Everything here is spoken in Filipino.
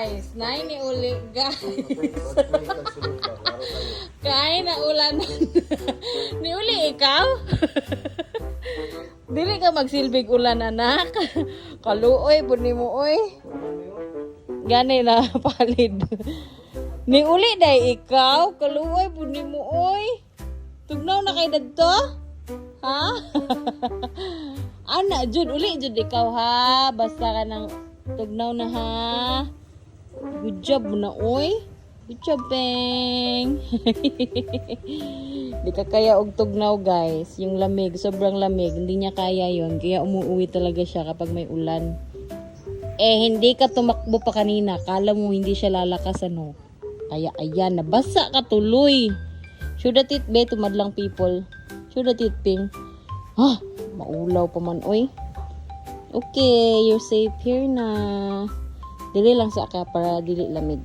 guys. Nay ni uli guys. Kain na ulan. Ni uli ikaw? Dili ka magsilbig ulan anak. Kaluoy pud nimo oy. Gani na palid. Ni uli day ikaw, kaluoy pud nimo oy. Tugnaw na kay dadto? Ha? Ana jud uli jud ikaw ha. Basta ka nang tugnaw na ha. Good job mo na oy. Good job, Peng. Di ka kaya og tugnaw guys. Yung lamig, sobrang lamig. Hindi niya kaya yon. Kaya umuwi talaga siya kapag may ulan. Eh, hindi ka tumakbo pa kanina. Kala mo hindi siya lalakas ano. Kaya ayan, nabasa ka tuloy. Should that it be tumadlang people? Should that it Peng? Ah, maulaw pa man oy. Okay, you're safe here na. Dili lang sa ka para dili lamig.